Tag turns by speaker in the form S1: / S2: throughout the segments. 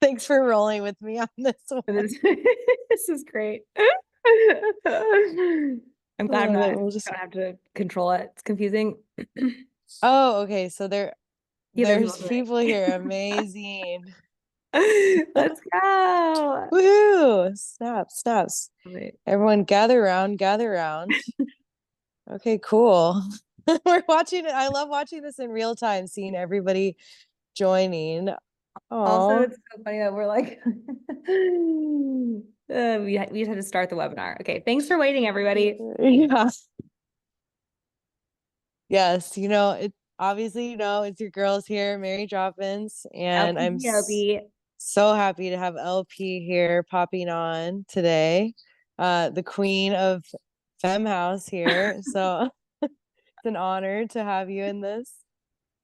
S1: Thanks for rolling with me on this one.
S2: This is great. I'm glad
S1: I
S2: I'm
S1: love
S2: not,
S1: it.
S2: I don't have to control it. It's confusing.
S1: Oh, okay. So
S2: Yeah, there's
S1: there's
S2: people
S1: people here.
S2: today.
S1: Amazing.
S2: Let's go.
S1: Woohoo! Snaps.
S2: Wait.
S1: Everyone gather around, gather around. Okay, cool. We're watching it. I love watching this in real time, seeing everybody joining.
S2: Also,
S1: Oh,
S2: it's so funny that we're like, we just had to start the webinar. Okay, thanks for waiting, everybody.
S1: yeah. Yes, it obviously, it's your girls here, Mary Droppinz, and I'm
S2: LPGOB.
S1: so happy to have LP here popping on today. The queen of Femme House here. So it's an honor to have you in this.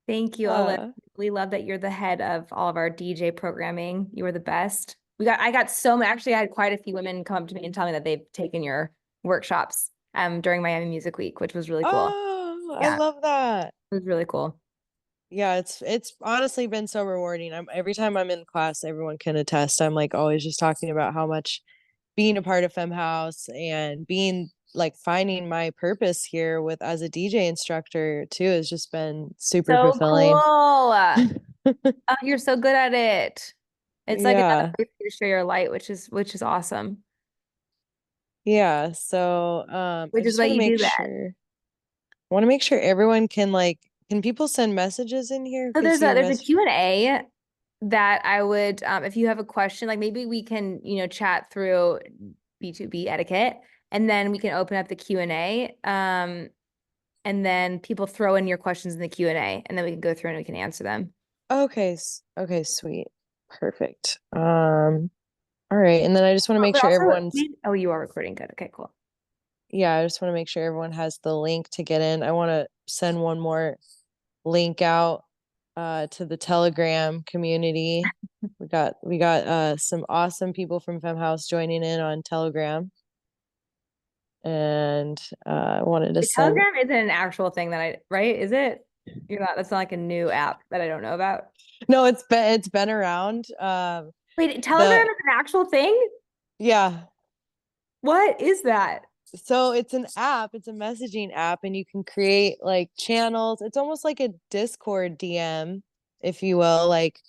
S2: Thank you, Alyssa.
S1: Uh,
S2: We love that you're the head of all of our DJ programming. You were the best. I got so many, actually, I had quite a few women come up to me and tell me that they've taken your workshops during Miami Music Week, which was really cool.
S1: I
S2: Yeah,
S1: love that.
S2: it was really cool.
S1: Yeah, it's honestly been so rewarding. Every time I'm in class, everyone can attest. I'm like always just talking about how much being a part of Femme House and being like finding my purpose here with as a DJ instructor too has just been super
S2: So cool.
S1: fulfilling.
S2: Oh, you're so good at it. It's like another
S1: Yeah.
S2: way for you to share your light, which is awesome.
S1: Yeah. So I
S2: Which is
S1: just
S2: why
S1: want to
S2: you
S1: make
S2: do that.
S1: sure everyone can people send messages in here?
S2: So
S1: Could
S2: there's
S1: see
S2: a
S1: your
S2: there's a
S1: message.
S2: Q&A that I would if you have a question, like maybe we can, chat through B2B etiquette, and then we can open up the Q&A. And then people throw in your questions in the Q&A, and then we can go through and we can answer them.
S1: Okay. Okay, sweet. Perfect. All right. And then I just want to
S2: Oh,
S1: make
S2: but
S1: sure
S2: also,
S1: everyone's
S2: oh, you are recording. Good. Okay, cool.
S1: yeah, I just want to make sure everyone has the link to get in. I want to send one more link out to the Telegram community. We got some awesome people from FemHouse joining in on Telegram. And I wanted to
S2: The
S1: send
S2: Telegram isn't an actual thing right? Is it? That's not like a new app that I don't know about.
S1: no, it's been around.
S2: Wait, Telegram
S1: The
S2: is an actual thing?
S1: yeah.
S2: What is that?
S1: So it's an app, it's a messaging app, and you can create like channels. It's almost like a Discord DM, if you will, like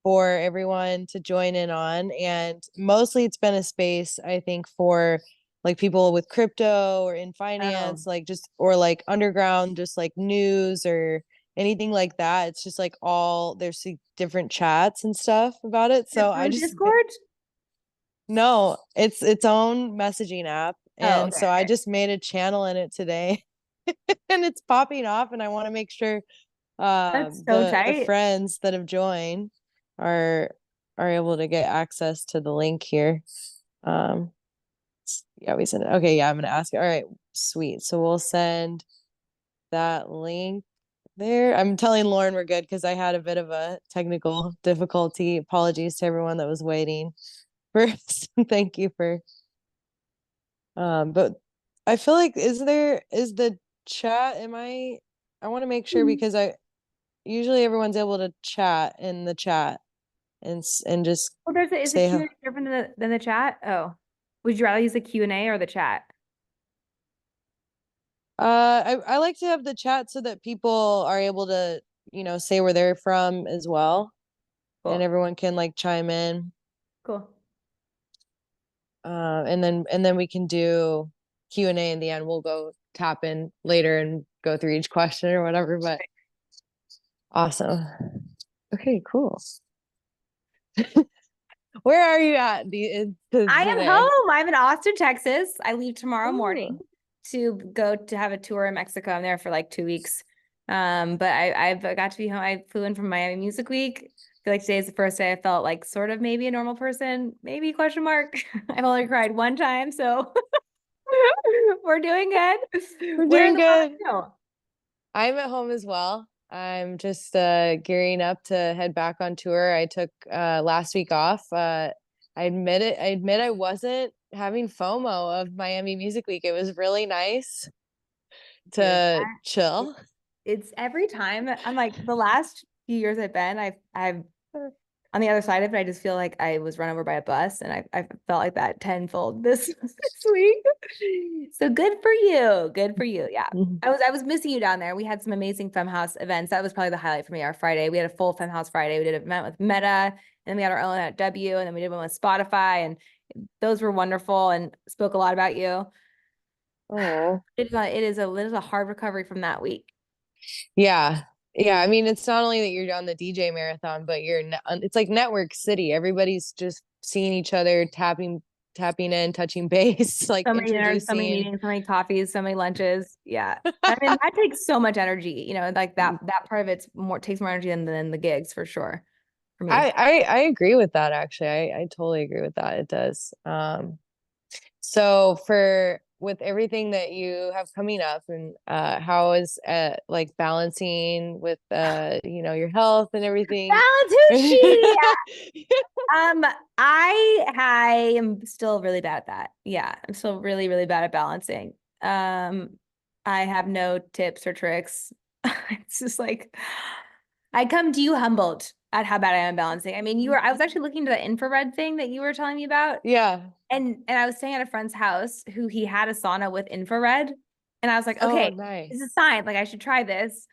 S1: for everyone to join in on. And mostly it's been a space, I think, for like people with crypto or in
S2: Oh,
S1: finance, like just or like underground, just like news or anything like that. It's just like all there's different chats and stuff about it.
S2: is it
S1: So I
S2: through
S1: just
S2: Discord?
S1: no, it's its own messaging app.
S2: Oh,
S1: And
S2: okay,
S1: so I
S2: okay.
S1: just made a channel in it today and it's popping off and I want to make sure
S2: That's so
S1: the
S2: tight.
S1: friends that have joined are able to get access to the link here. Um yeah, we sent it. Okay, yeah, I'm gonna ask it. All right, sweet. So we'll send that link there. I'm telling Lauren we're good because I had a bit of a technical difficulty. Apologies to everyone that was waiting. First, thank you for but I feel like is the chat I want to make sure
S2: Mhm.
S1: because I usually everyone's able to chat in the chat and just
S2: Oh, is the
S1: say
S2: Q&A different than the chat? Oh, would you rather use the Q&A or the chat?
S1: I like to have the chat so that people are able to, say where they're from as well and
S2: Cool,
S1: everyone can like chime in.
S2: cool.
S1: And then we can do Q&A in the end. We'll go tap in later and go through each question or whatever, but awesome. Okay, cool. Where are you at
S2: I am
S1: today?
S2: home. I'm in Austin, Texas. I leave tomorrow morning
S1: Ooh.
S2: to go to have a tour in Mexico. I'm there for like 2 weeks. But I've got to be home. I flew in from Miami Music Week. I feel like today's the first day I felt like sort of maybe a normal person, maybe question mark. I've only cried one time, so we're doing good.
S1: We're
S2: Where in
S1: doing
S2: the world
S1: good.
S2: are you?
S1: I'm at home as well. I'm just gearing up to head back on tour. I took last week off. I admit I wasn't having FOMO of Miami Music Week. It was really nice
S2: Dude,
S1: to
S2: it-
S1: chill.
S2: it's every time. I'm like the last few years I've been, I've on the other side of it, I just feel like I was run over by a bus, and I felt like that tenfold this week. So good for you. Good for you. Yeah. I was missing you down there. We had some amazing Femme House events. That was probably the highlight for me, our Friday. We had a full Femme House Friday. We did an event with Meta, and then we had our own at W, and then we did one with Spotify, and those were wonderful and spoke a lot about you.
S1: Oh,
S2: It is a hard recovery from that week.
S1: yeah. Yeah, I mean, it's not only that you're on the DJ marathon, but it's like Network City. Everybody's just seeing each other, tapping in, touching base, like
S2: So many dinners, so many
S1: introducing.
S2: meetings, so many coffees, so many lunches. Yeah. I mean, that takes so much energy, like that part of it's more takes more energy than the gigs for sure for me.
S1: I agree with that actually. I totally agree with that. It does. So for with everything that you have coming up and how is like balancing with your health and everything?
S2: Balance who's she? Um, I am still really bad at that. Yeah, I'm still really, really bad at balancing. I have no tips or tricks. It's just like I come to you humbled at how bad I am balancing. I mean, I was actually looking to the infrared thing that you were telling me about.
S1: Yeah.
S2: And I was staying at a friend's house who he had a sauna with infrared. And I was like,
S1: Oh,
S2: okay, this
S1: nice.
S2: is a sign. Like I should try this.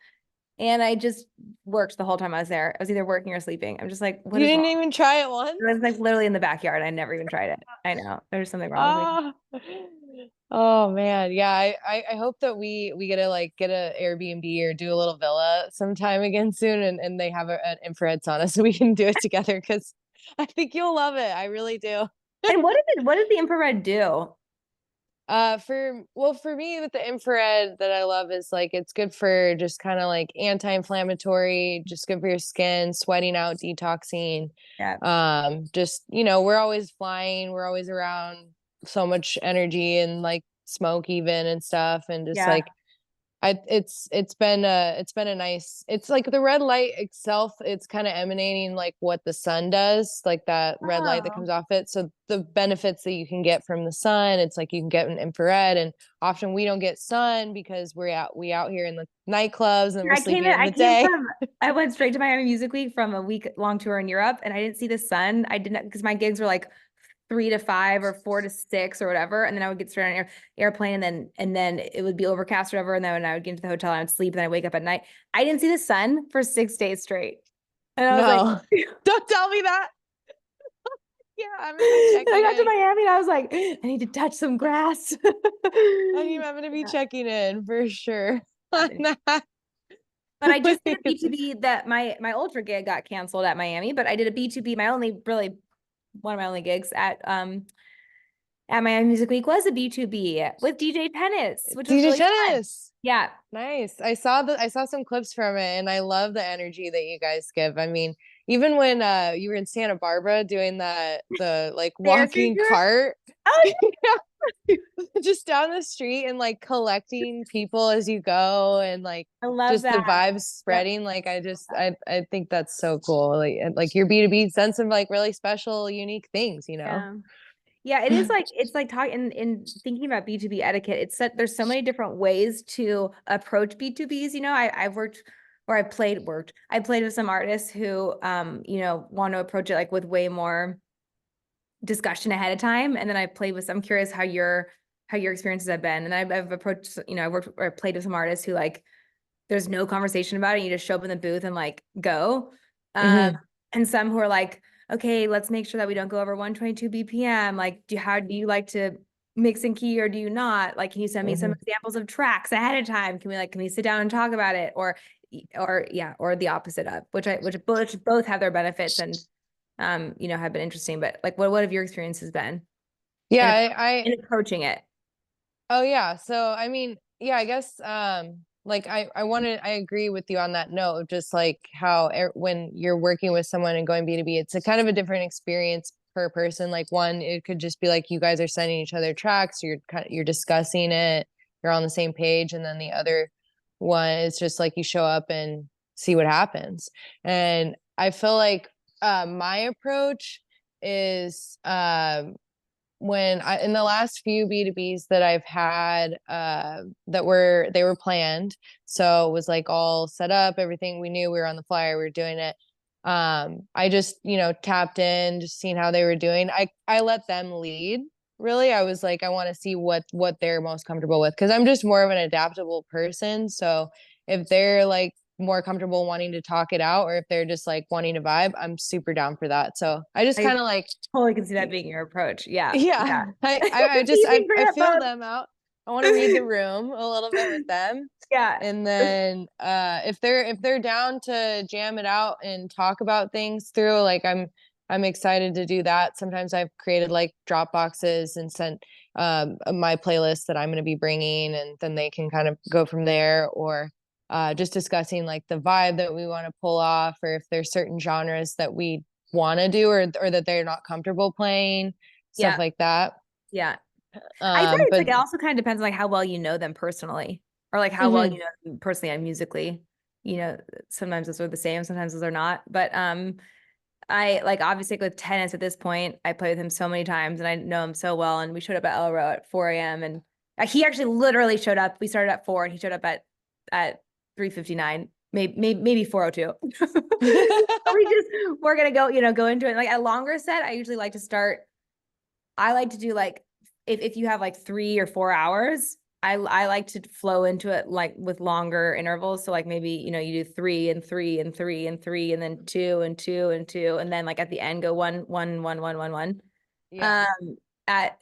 S2: And I just worked the whole time I was there. I was either working or sleeping. I'm just like, what
S1: You
S2: is wrong?
S1: didn't even try it once?
S2: It was like literally in the backyard. I never even tried it. I know. There's something wrong with me.
S1: Ah. Oh man. Yeah, I hope that we get to like get a Airbnb or do a little villa sometime again soon and they have an infrared sauna so we can do it together because I think you'll love it. I really do.
S2: And what does the infrared do?
S1: For me with the infrared that I love is like it's good for just kind of like anti-inflammatory, just good for your skin, sweating out, detoxing.
S2: Yeah.
S1: Just we're always flying, we're always around so much energy and like smoke even and stuff, and just
S2: Yeah.
S1: like it's been a nice, it's like the red light itself, it's kind of emanating like what the sun does, like that red light that
S2: Oh.
S1: comes off it. So the benefits that you can get from the sun, it's like you can get an infrared, and often we don't get sun because we out here in the nightclubs and we're sleeping in
S2: I
S1: the
S2: came
S1: day.
S2: from, I went straight to Miami Music Week from a week long tour in Europe, and I didn't see the sun. I didn't, because my gigs were like 3 to 5 or 4 to 6 or whatever. And then I would get straight on an airplane, and then it would be overcast or whatever. And then when I would get into the hotel, I would sleep, and then I wake up at night. I didn't see the sun for 6 days straight. And I was like,
S1: No, don't tell me that. Yeah, I'm gonna be
S2: I
S1: checking
S2: got to
S1: in.
S2: Miami and I was like, I need to touch some grass.
S1: I'm gonna be
S2: Yeah.
S1: checking in for sure on that.
S2: But I just did a B2B that my ultra gig got canceled at Miami, but I did a B2B, my only really one of my only gigs at Miami Music Week was a B2B with DJ Tennis, which was
S1: DJ
S2: really fun.
S1: Tennis.
S2: Yeah.
S1: Nice. I saw some clips from it and I love the energy that you guys give. I mean, even when you were in Santa Barbara doing the like
S2: The Airstream
S1: walking
S2: tour?
S1: cart
S2: Oh,
S1: just down the street and like collecting people as you go and like
S2: I love
S1: just the
S2: that.
S1: vibes
S2: Yep.
S1: spreading. Like I think that's so cool. Like your B2B done some like really special, unique things, you know?
S2: Yeah. Yeah, it is like it's like talking in thinking about B2B etiquette. There's so many different ways to approach B2Bs. I've worked or I played with some artists who want to approach it like with way more discussion ahead of time. And then I played with I'm curious how your experiences have been. And I've approached, I've worked or played with some artists who like there's no conversation about it. You just show up in the booth and like go. Um,
S1: Hmm.
S2: and some who are like, okay, let's make sure that we don't go over 122 BPM. Like, how do you like to mix and key or do you not? Like, can you send me some
S1: Hmm.
S2: examples of tracks ahead of time? Can we sit down and talk about it? Or yeah, or the opposite of which both have their benefits and have been interesting. But like what have your experiences been
S1: Yeah,
S2: in,
S1: I
S2: in approaching it?
S1: oh yeah. So I mean, yeah, I guess like I agree with you on that note, just like how when you're working with someone and going B2B, it's a kind of a different experience per person. Like one, it could just be like you guys are sending each other tracks, you're discussing it, you're on the same page, and then the other one is just like you show up and see what happens. And I feel like my approach is when I in the last few B2Bs that I've had they were planned. So it was like all set up, everything we knew we were on the flyer, we were doing it. I just, tapped in, just seeing how they were doing. I let them lead. Really, I was like, I want to see what they're most comfortable with because I'm just more of an adaptable person. So if they're like more comfortable wanting to talk it out, or if they're just like wanting to vibe, I'm super down for that. So I just
S2: I
S1: kind of like,
S2: totally can see that being your approach. Yeah. Yeah.
S1: yeah, I just
S2: Easy for
S1: I
S2: your
S1: feel
S2: both.
S1: them out. I want to read the room a little bit with them.
S2: Yeah.
S1: And then if they're down to jam it out and talk about things through, like I'm excited to do that. Sometimes I've created like drop boxes and sent my playlist that I'm going to be bringing, and then they can kind of go from there, or just discussing like the vibe that we want to pull off, or if there's certain genres that we want to do, or that they're not comfortable playing, stuff
S2: Yeah.
S1: like that.
S2: Yeah. I feel like it's
S1: But
S2: like it also kind of depends on like how well you know them personally, or like how well you
S1: mhm,
S2: know them personally and musically. You know, sometimes those are the same, sometimes those are not. But I like obviously like with tennis at this point, I played with him so many times and I know him so well. And we showed up at Elro at 4 a.m. and he actually literally showed up. We started at 4 and he showed up at 3:59, maybe 4:02. We just we're gonna go, go into it. Like a longer set, I usually like to start. I like to do like if you have like 3 or 4 hours, I like to flow into it like with longer intervals. So like maybe, you do 3 and 3 and 3 and 3 and then 2 and 2 and 2. And then like at the end go 1 1 1 1 1 1.
S1: yeah,
S2: Um I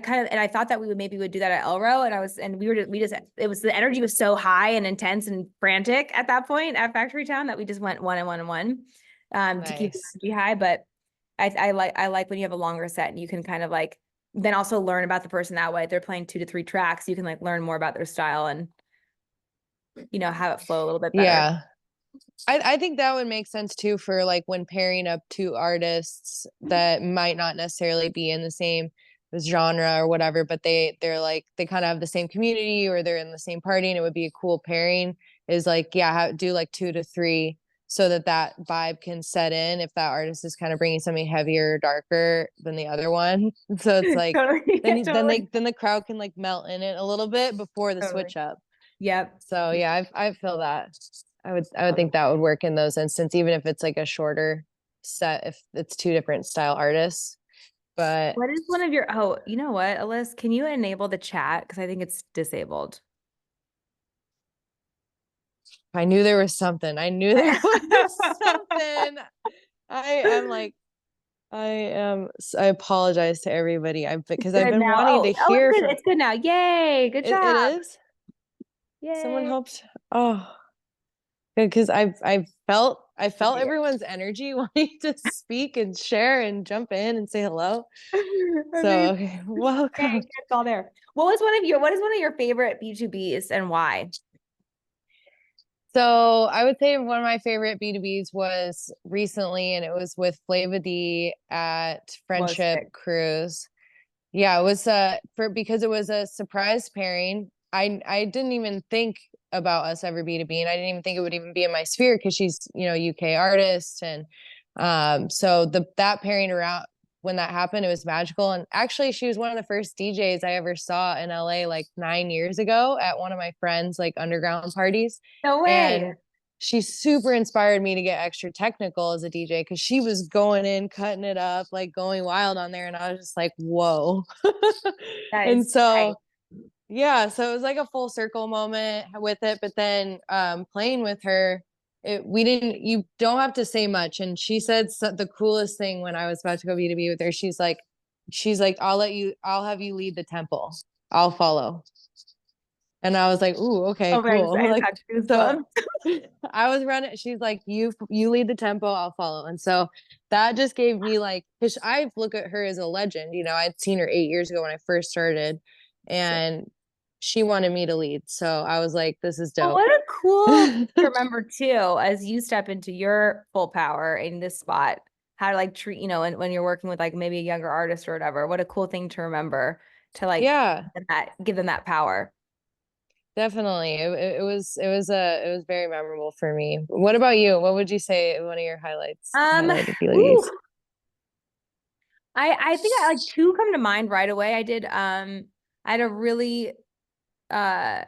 S2: kind of and I thought that we would do that at Elro and we just it was the energy was so high and intense and frantic at that point at Factory Town that we just went 1 and 1 and 1 to keep the
S1: nice.
S2: energy high. But I like when you have a longer set and you can kind of like then also learn about the person that way. If they're playing 2 to 3 tracks, you can like learn more about their style and have it flow a little bit better.
S1: Yeah. I think that would make sense too for like when pairing up two artists that might not necessarily be in the same genre or whatever, but they're like they kind of have the same community or they're in the same party, and it would be a cool pairing. Is like, yeah, do like 2 to 3 so that that vibe can set in if that artist is kind of bringing something heavier or darker than the other one. So it's like
S2: Totally.
S1: then
S2: Yeah, totally.
S1: then the crowd can like melt in it a little bit before the
S2: Totally.
S1: switch up.
S2: Yep.
S1: So
S2: Yeah.
S1: yeah, I feel that. I would think that would work in those instances, even if it's like a shorter set, if it's two different style artists. But
S2: What is one of your, oh, you know what, Alyssa, can you enable the chat? Because I think it's disabled.
S1: I knew there was something. I knew there was something. I'm like, I apologize to everybody. Because I've
S2: Good
S1: been
S2: now.
S1: wanting to
S2: Oh, it's
S1: hear
S2: good.
S1: from
S2: It's good now. Yay. Good
S1: it
S2: job.
S1: is. Someone
S2: Yay.
S1: helped. Oh, because I felt
S2: Yeah.
S1: everyone's energy wanting to speak and share and jump in and say hello. So
S2: Amazing.
S1: okay,
S2: Yay,
S1: welcome.
S2: it's all there. What is one of your favorite B2Bs and why?
S1: So I would say one of my favorite B2Bs was recently, and it was with Flava D at
S2: Was
S1: Friendship
S2: sick.
S1: Cruise. Yeah, it was for because it was a surprise pairing. I didn't even think about us ever B2B, and I didn't even think it would even be in my sphere because she's, UK artist. And so that pairing around when that happened, it was magical. And actually she was one of the first DJs I ever saw in LA like 9 years ago at one of my friends' like underground parties.
S2: No way.
S1: And she super inspired me to get extra technical as a DJ because she was going in, cutting it up, like going wild on there. And I was just like, whoa.
S2: That
S1: And
S2: is
S1: so
S2: tight.
S1: yeah, so it was like a full circle moment with it. But then playing with her, you don't have to say much. And she said the coolest thing when I was about to go B2B with her. She's like, I'll have you lead the temple. I'll follow. And I was like, ooh, okay,
S2: Oh my,
S1: cool.
S2: I just
S1: Like,
S2: had
S1: so
S2: goosebumps.
S1: I was running. She's like, you lead the tempo, I'll follow. And so that just gave me like, cause I look at her as a legend. I'd seen her 8 years ago when I first started,
S2: Sick.
S1: and she wanted me to lead. So I was like, this is
S2: Well,
S1: dope.
S2: what a cool thing to remember too, as you step into your full power in this spot, how to like treat, when you're working with like maybe a younger artist or whatever. What a cool thing to remember to like
S1: Yeah,
S2: give them that power.
S1: definitely. It was very memorable for me. What about you? What would you say one of your
S2: Um,
S1: highlighted
S2: ooh,
S1: feelings?
S2: I think I like two come to mind right away. I had a really uh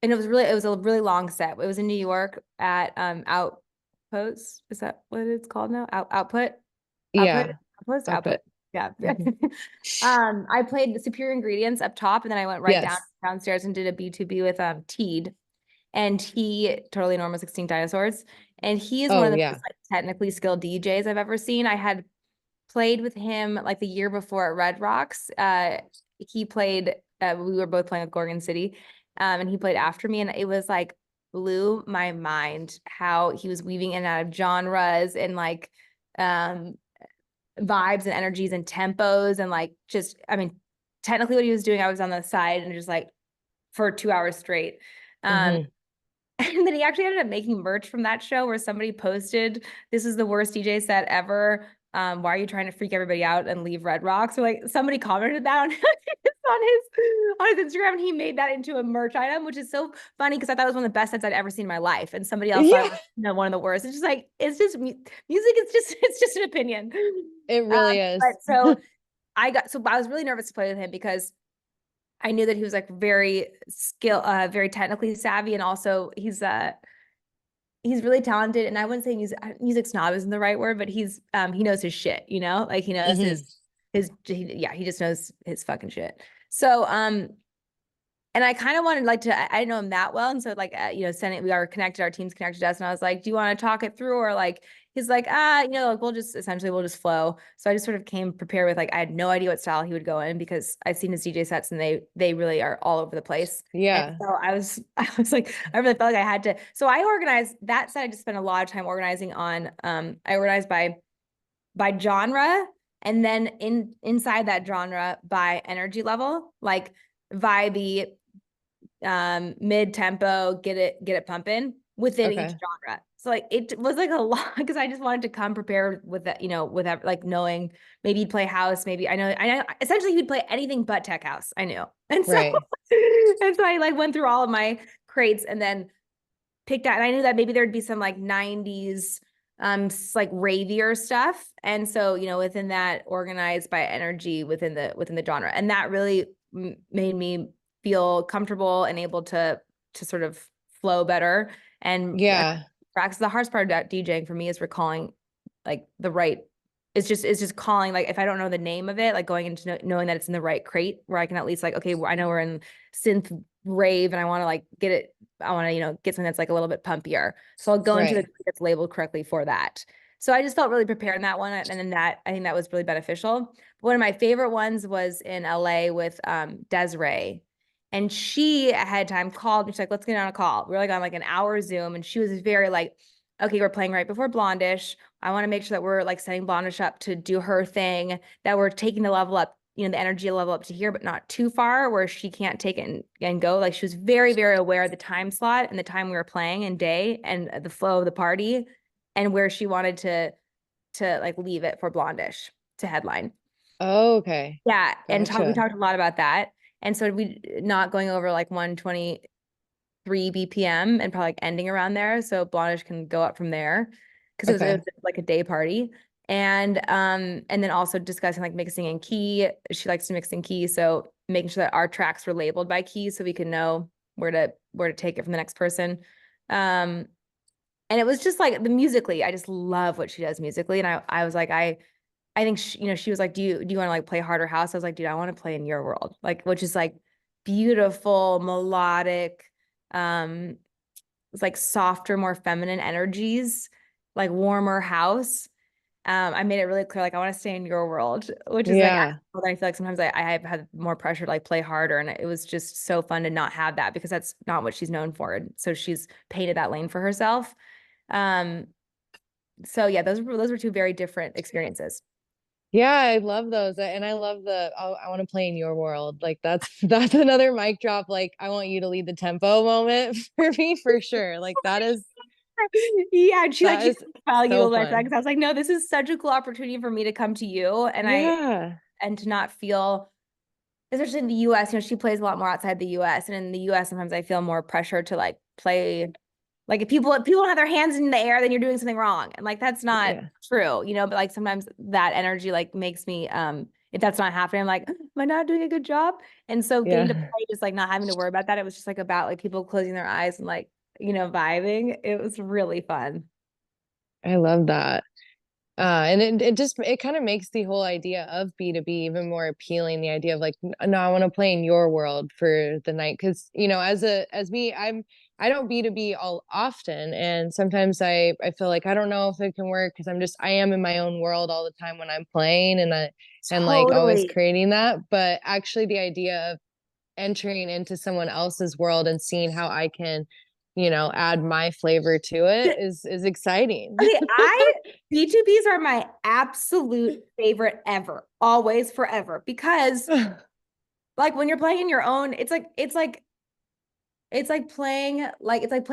S2: and it was a really long set. It was in New York at out outpost. Is that what it's called now? Output? Output?
S1: Yeah.
S2: Outpost? Output.
S1: Output.
S2: Yeah.
S1: Mhm.
S2: I played the Superior Ingredients up top, and then I went right
S1: Yes.
S2: downstairs and did a B2B with Teed. And he totally enormous extinct dinosaurs. And he is one
S1: Oh,
S2: of the
S1: yeah.
S2: most like technically skilled DJs I've ever seen. I had played with him like the year before at Red Rocks. He played, we were both playing with Gorgon City, and he played after me, and it was like blew my mind how he was weaving in and out of genres and like um vibes and energies and tempos and like just, I mean, technically what he was doing, I was on the side and just like for 2 hours straight. Um,
S1: Hmm.
S2: and then he actually ended up making merch from that show where somebody posted, "This is the worst DJ set ever. Why are you trying to freak everybody out and leave Red Rocks?" Or like somebody commented that on his Instagram, and he made that into a merch item, which is so funny because I thought it was one of the best sets I'd ever seen in my life, and somebody else thought it
S1: Yeah,
S2: was, one of the worst. It's just like it's just music. It's just an opinion.
S1: it really is.
S2: But so I was really nervous to play with him because I knew that he was like very technically savvy, and also he's really talented. And I wouldn't say music snob isn't the right word, but he knows his shit, like he knows
S1: Hmm.
S2: he just knows his fucking shit. So and I kind of wanted like I didn't know him that well. And so like, we are connected, our teams connected to us. And I was like, do you want to talk it through? Or like, he's like, like we'll just flow. So I just sort of came prepared with like, I had no idea what style he would go in because I've seen his DJ sets and they really are all over the place. And
S1: Yeah.
S2: so I was like, I really felt like I had to. So I organized that set. I just spent a lot of time organizing on, I organized by genre, and then inside that genre by energy level, like vibey, mid tempo, get it pumping within each
S1: Okay.
S2: genre. So like it was like a lot because I just wanted to come prepared with that, with that, like knowing maybe he'd play house, maybe I know essentially he'd play anything but tech house. I knew. And so
S1: Right.
S2: and so I like went through all of my crates and then picked out, and I knew that maybe there'd be some like 90s like ravier stuff. And so, within that organized by energy within the genre. And that really made me feel comfortable and able to sort of flow better and
S1: Yeah.
S2: practice. The hardest part about DJing for me is recalling like the right, it's just calling, like if I don't know the name of it, like going into knowing that it's in the right crate where I can at least like, okay, I know we're in synth rave and I want to like get it, I want to, get something that's like a little bit pumpier. So I'll go into the
S1: Right.
S2: crate that's labeled correctly for that. So I just felt really prepared in that one. And then I think that was really beneficial. One of my favorite ones was in LA with Desiree. And she ahead of time called me. She's like, let's get on a call. We were like on like an hour Zoom. And she was very like, okay, we're playing right before Blondish. I want to make sure that we're like setting Blondish up to do her thing, that we're taking the level up, the energy level up to here, but not too far where she can't take it and go. Like she was very, very aware of the time slot and the time we were playing and day and the flow of the party and where she wanted to like leave it for Blondish to headline.
S1: Oh, okay.
S2: Yeah. And we
S1: Gotcha.
S2: talked a lot about that. And so we not going over like 123 BPM and probably like ending around there. So Blondish can go up from there because it
S1: Okay.
S2: was like a day party. And then also discussing like mixing in key. She likes to mix in key. So making sure that our tracks were labeled by key so we can know where to take it from the next person. Um, and it was just like the musically, I just love what she does musically. And I was like, I think she was like, do you want to like play harder house? I was like, dude, I want to play in your world, like, which is like beautiful, melodic, um, it's like softer, more feminine energies, like warmer house. I made it really clear, like I want to stay in your world, which is like
S1: Yeah.
S2: I feel like sometimes I have had more pressure to like play harder, and it was just so fun to not have that because that's not what she's known for. And so she's painted that lane for herself. Um, so yeah, those were two very different experiences.
S1: Yeah, I love those. And I love I want to play in your world. Like that's another mic drop. Like I want you to lead the tempo moment for me for sure. Like
S2: Yeah, and
S1: that
S2: she
S1: is
S2: felt
S1: so
S2: utilized that
S1: fun.
S2: because I was like, no, this is such a cool opportunity for me to come to you
S1: Yeah.
S2: and to not feel, especially in the US, she plays a lot more outside the US. And in the US, sometimes I feel more pressure to like play. Like if people don't have their hands in the air, then you're doing something wrong. And like that's not
S1: Yeah.
S2: true, but like sometimes that energy like makes me if that's not happening, I'm like, am I not doing a good job? And so getting to
S1: Yeah.
S2: play, just like not having to worry about that. It was just like about like people closing their eyes and like, vibing. It was really fun.
S1: I love that. And it kind of makes the whole idea of B2B even more appealing. The idea of like, no, I want to play in your world for the night. Cause you know, as me, I don't B2B all often. And sometimes I feel like I don't know if it can work because I am in my own world all the time when I'm playing and like always
S2: Totally.
S1: creating that. But actually the idea of entering into someone else's world and seeing how I can, you know, add my flavor to it is exciting.
S2: Okay, I B2Bs are my absolute favorite ever, always, forever. Because like when you're playing in your own, it's like playing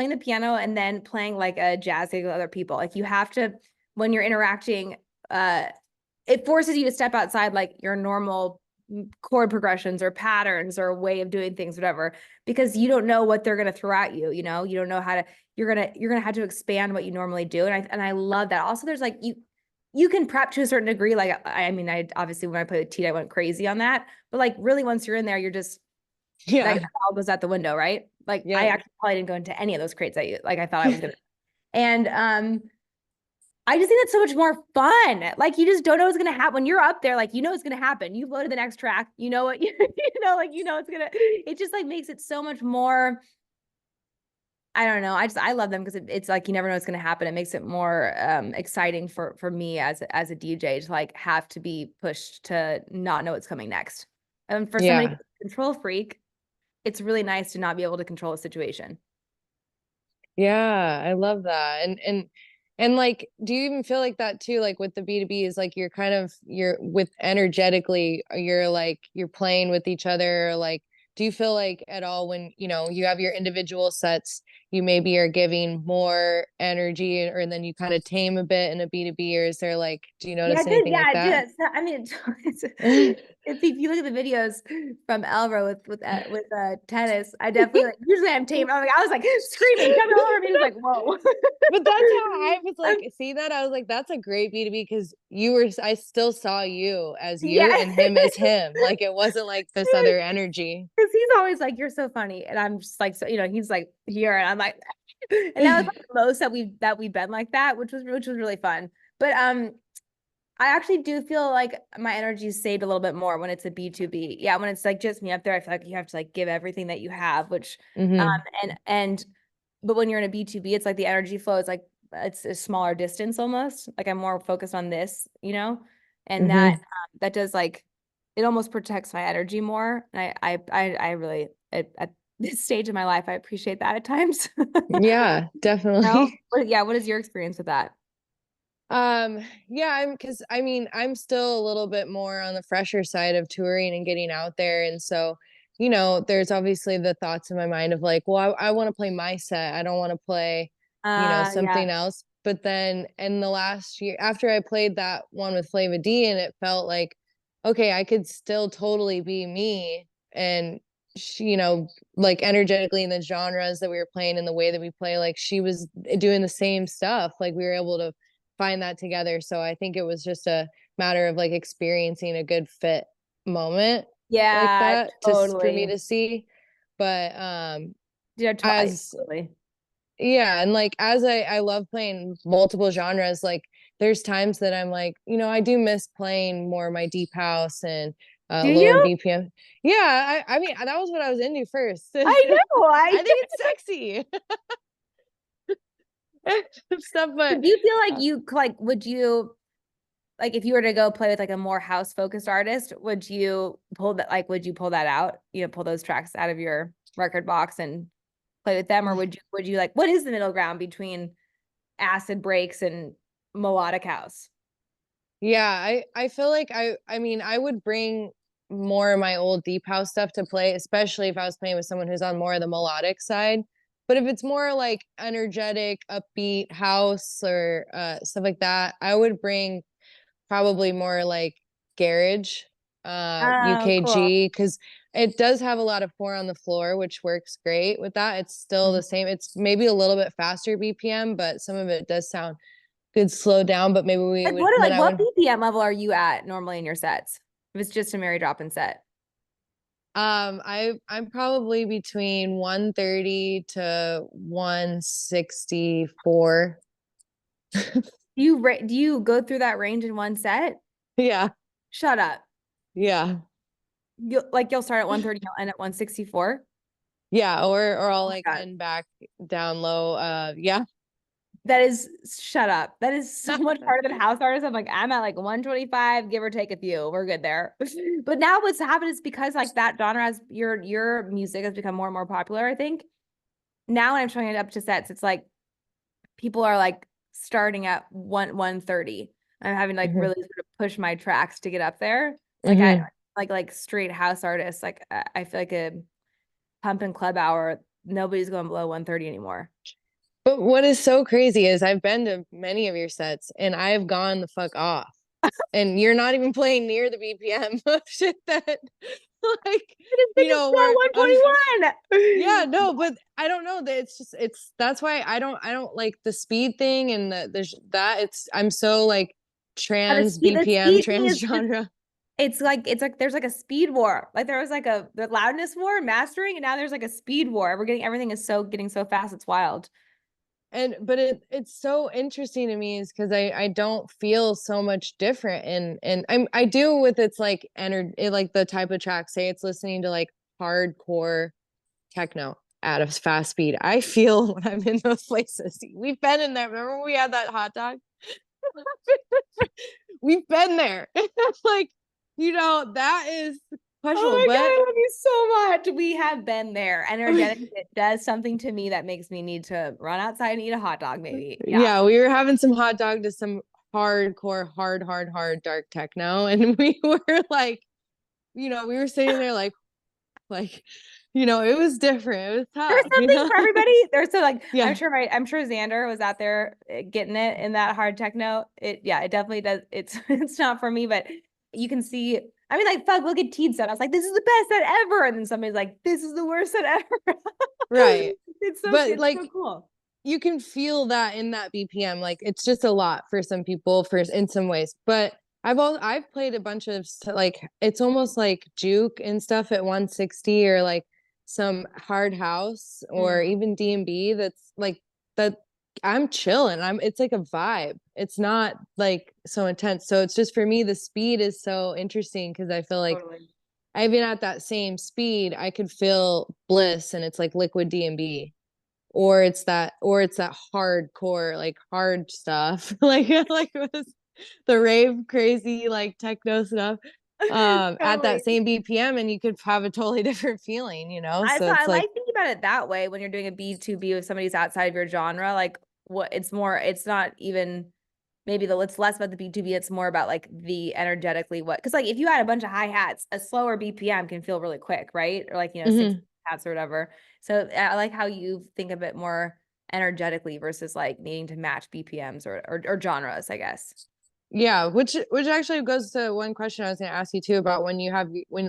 S2: the piano and then playing like a jazz gig with other people. Like you have to, when you're interacting, uh it forces you to step outside like your normal chord progressions or patterns or way of doing things, whatever, because you don't know what they're going to throw at you. You know, you don't know how to, you're gonna have to expand what you normally do. And I love that. Also, there's like you can prep to a certain degree. Like, I mean, I obviously when I played Teat, I went crazy on that. But like really once you're in there, you're just like
S1: Yeah.
S2: that all goes out the window, right? Like I
S1: Yep.
S2: actually probably didn't go into any of those crates that you like I thought I was gonna. And I just think it's so much more fun. Like you just don't know what's gonna happen when you're up there. Like you know what's gonna happen. You've loaded the next track. You know what you know. Like you know it's gonna. It just like makes it so much more. I don't know. I love them because it's like you never know what's gonna happen. It makes it more exciting for me as a DJ to like have to be pushed to not know what's coming next. And for somebody
S1: Yeah.
S2: who's a control freak, it's really nice to not be able to control a situation.
S1: Yeah, I love that. And like, do you even feel like that too? Like with the B2B is like you're with energetically, you're like you're playing with each other. Like, do you feel like at all when you know you have your individual sets, you maybe are giving more energy, or then you kind of tame a bit in a B2B, or is there like, do you
S2: Yeah,
S1: notice
S2: it did.
S1: anything like
S2: Yeah, it
S1: that?
S2: did. I mean, it's if you look at the videos from Elro with tennis, I definitely like. Usually, I'm tame. I was like screaming, jumping all over me. It was like, whoa.
S1: But that's how I was like, see that? I was like, that's a great B2B because I still saw you as you
S2: Yeah,
S1: and him as him. Like it wasn't like this other energy.
S2: because he's always like, "You're so funny," and I'm just like, so he's like here, and I'm like, and that was like the most that we've been like that, which was really fun. But I actually do feel like my energy is saved a little bit more when it's a B2B. Yeah, when it's like just me up there, I feel like you have to like give everything that you have, which um
S1: Hmm.
S2: and but when you're in a B2B, it's like the energy flow is like it's a smaller distance almost. Like I'm more focused on this, and that
S1: Hmm.
S2: that does like it almost protects my energy more. And I really at this stage of my life, I appreciate that at times.
S1: Yeah,
S2: No?
S1: definitely.
S2: Yeah, what is your experience with that?
S1: Yeah, because I mean, I'm still a little bit more on the fresher side of touring and getting out there. And so, you know, there's obviously the thoughts in my mind of like, well, I want to play my set. I don't want to play, you know,
S2: Yeah.
S1: something else. But then in the last year, after I played that one with Flava D, and it felt like, okay, I could still totally be me. And she, you know, like energetically in the genres that we were playing and the way that we play, like she was doing the same stuff. Like we were able to find that together. So I think it was just a matter of like experiencing a good fit moment like
S2: Yeah,
S1: that to for me
S2: totally.
S1: to see. But
S2: Yeah,
S1: as
S2: totally.
S1: yeah, and like as I love playing multiple genres, like there's times that I'm like, you know, I do miss playing more my deep house and
S2: Do
S1: lower
S2: you?
S1: BPM. Yeah, I mean that was what I was into first. I
S2: I know.
S1: think it's sexy stuff, but
S2: Do you feel like
S1: uh,
S2: would you like if you were to go play with like a more house focused artist, would you pull that out? Pull those tracks out of your record box and play with them, or would you like what is the middle ground between acid breaks and melodic house?
S1: yeah, I feel like I mean I would bring more of my old deep house stuff to play, especially if I was playing with someone who's on more of the melodic side. But if it's more like energetic, upbeat house or stuff like that, I would bring probably more like garage,
S2: Oh, cool.
S1: UKG, because it does have a lot of four on the floor, which works great with that. It's still
S2: Mhm.
S1: the same. It's maybe a little bit faster BPM, but some of it does sound good slow down. But maybe we
S2: Like
S1: would
S2: what
S1: when
S2: like
S1: I
S2: what
S1: would
S2: BPM level are you at normally in your sets? If it's just a Mary Droppin set.
S1: I'm probably between 130 to 164.
S2: Do you go through that range in one set?
S1: Yeah.
S2: Shut up.
S1: Yeah.
S2: You'll start at 130, you'll end at 164.
S1: Yeah. Or I'll
S2: Oh
S1: like
S2: my God.
S1: end back down low. Yeah.
S2: That is shut up. That is so much harder than house artists. I'm like, I'm at like 125, give or take a few. We're good there. But now what's happened is because like that genre has your music has become more and more popular, I think. Now when I'm showing it up to sets, it's like people are like starting at 130. I'm having to like
S1: Hmm.
S2: really sort of push my tracks to get up there. Like I
S1: Hmm.
S2: like straight house artists. Like I feel like a pump and club hour, nobody's going below 130 anymore.
S1: But what is so crazy is I've been to many of your sets and I have gone the fuck off. And you're not even playing near the BPM of shit that like,
S2: This thing is still
S1: yeah,
S2: 121.
S1: no, but I don't know that it's that's why I don't like the speed thing and there's that I'm so like
S2: Yeah,
S1: trans
S2: the
S1: BPM
S2: speed thing
S1: trans
S2: is just
S1: genre.
S2: it's like there's like a speed war. Like there was like the loudness war, mastering, and now there's like a speed war. We're getting everything is so getting so fast, it's wild.
S1: And but it's so interesting to me is because I don't feel so much different and I do with its like energy like the type of track, say it's listening to like hardcore techno at a fast speed. I feel when I'm in those places. We've been in there. Remember when we had that hot dog? We've been there. Like, that is questionable.
S2: Oh my God,
S1: But
S2: I love you so much. We have been there. Energetic, it does something to me that makes me need to run outside and eat a hot dog, maybe. Yeah.
S1: yeah, we were having some hot dog to some hardcore, hard dark techno. And we were like, we were sitting there like, it was different. It was
S2: There's
S1: tough,
S2: something for everybody. There's so like
S1: Yeah.
S2: I'm sure Xander was out there getting it in that hard techno. It definitely does. It's it's not for me, but you can see. I mean, like fuck, look at Teed set. I was like, this is the best set ever, and then somebody's like, this is the worst set ever.
S1: Right. But
S2: It's
S1: like
S2: so cool.
S1: you can feel that in that BPM. Like it's just a lot for some people for in some ways. But I've played a bunch of like it's almost like juke and stuff at 160 or like some hard house or
S2: Mm,
S1: even D&B that's like that I'm chilling. It's like a vibe. It's not like so intense. So it's just for me the speed is so interesting because I feel like
S2: totally.
S1: even at that same speed I could feel bliss and it's like liquid D&B or it's that hardcore like hard stuff like it was the rave crazy like techno stuff at that
S2: Totally.
S1: same BPM and you could have a totally different feeling so
S2: I
S1: it's like
S2: like thinking about it that way when you're doing a B2B with somebody's outside of your genre. Like what it's more, it's not even maybe it's less about the B2B, it's more about like the energetically what because like if you had a bunch of hi-hats, a slower BPM can feel really quick, right? Or like, 6
S1: mhm.
S2: hats or whatever. So I like how you think of it more energetically versus like needing to match BPMs or genres, I guess.
S1: Yeah, which actually goes to one question I was going to ask you too about when